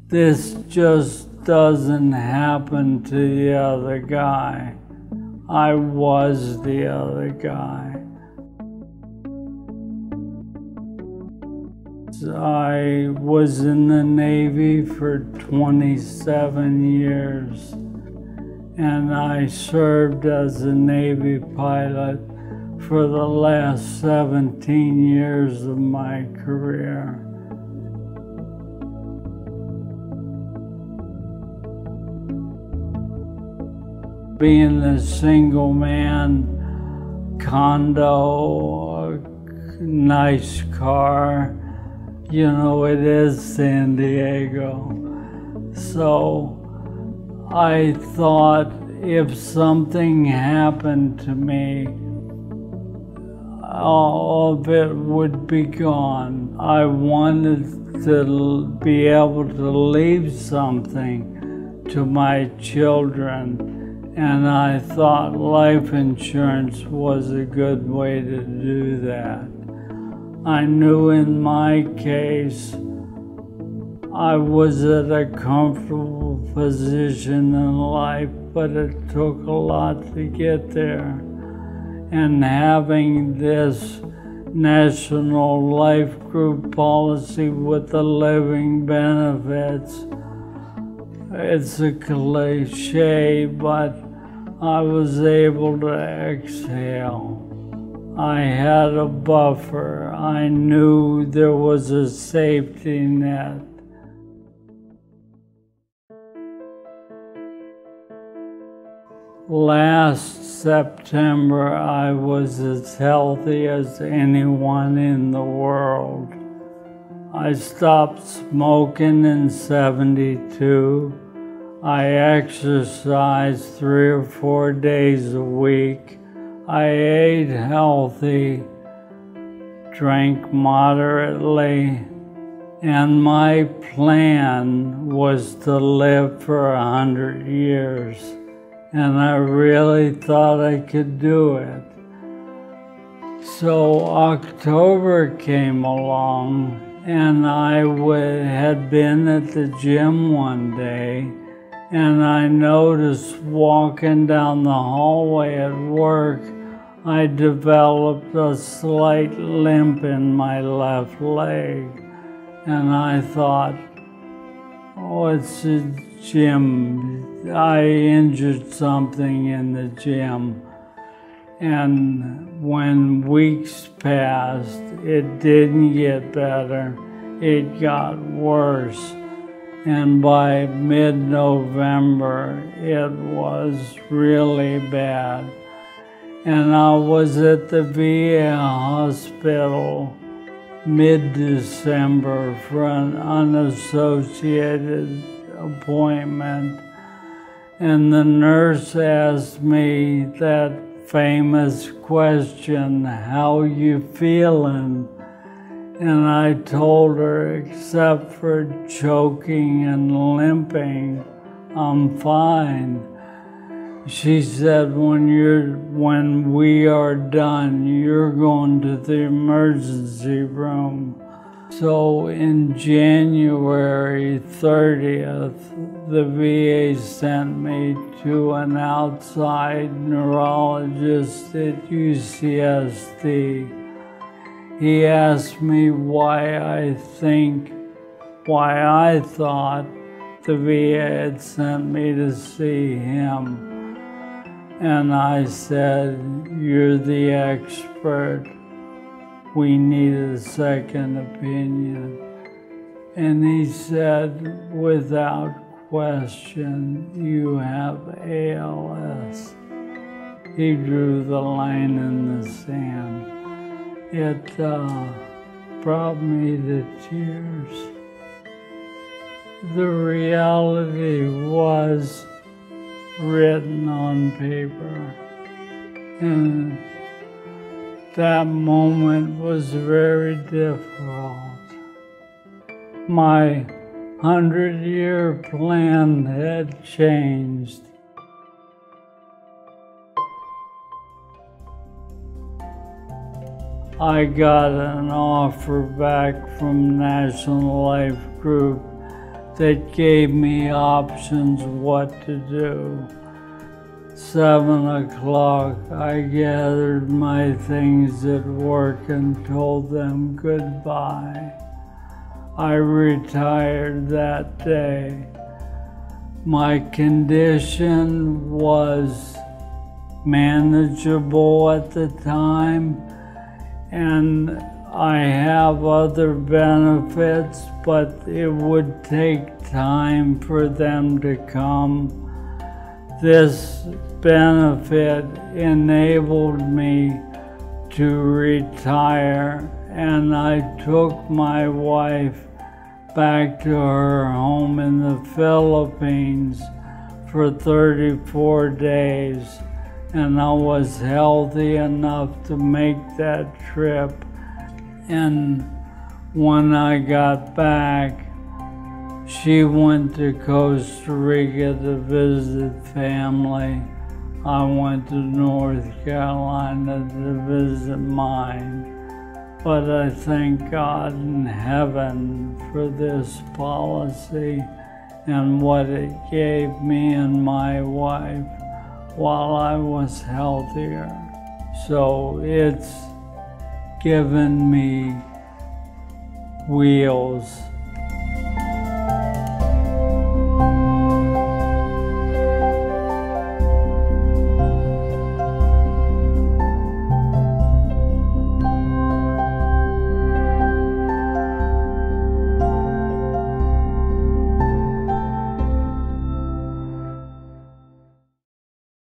This just doesn't happen to the other guy. I was the other guy. I was in the Navy for 27 years, and I served as a Navy pilot for the last 17 years of my career. Being a single man, condo, nice car, you know, it is San Diego. So I thought if something happened to me, all of it would be gone. I wanted to be able to leave something to my children, and I thought life insurance was a good way to do that. I knew in my case, I was at a comfortable position in life, but it took a lot to get there. And having this National Life Group policy with the living benefits, it's a cliche, but I was able to exhale. I had a buffer. I knew there was a safety net. Last September, I was as healthy as anyone in the world. I stopped smoking in '72. I exercised 3 or 4 days a week. I ate healthy, drank moderately, and my plan was to live for 100 years. And I really thought I could do it. So October came along, and I had been at the gym one day, and I noticed walking down the hallway at work, I developed a slight limp in my left leg. And I thought, oh, it's a gym. I injured something in the gym. And when weeks passed, it didn't get better. It got worse. And by mid-November, it was really bad. And I was at the VA hospital mid-December for an unassociated appointment. And the nurse asked me that famous question, "How you feeling?" And I told her, except for choking and limping, I'm fine. She said, when we are done, you're going to the emergency room. So in January 30th, the VA sent me to an outside neurologist at UCSD. He asked me why I thought the VA had sent me to see him. And I said, "You're the expert. We need a second opinion." And he said, without question, "You have ALS." He drew the line in the sand. It brought me to tears. The reality was written on paper, and that moment was very difficult. My 100-year plan had changed. I got an offer back from National Life Group that gave me options what to do. 7 o'clock, I gathered my things at work and told them goodbye. I retired that day. My condition was manageable at the time, and I have other benefits, but it would take time for them to come. This benefit enabled me to retire, and I took my wife back to her home in the Philippines for 34 days, and I was healthy enough to make that trip. And when I got back, she went to Costa Rica to visit family. I went to North Carolina to visit mine. But I thank God in heaven for this policy and what it gave me and my wife while I was healthier. So it's given me wheels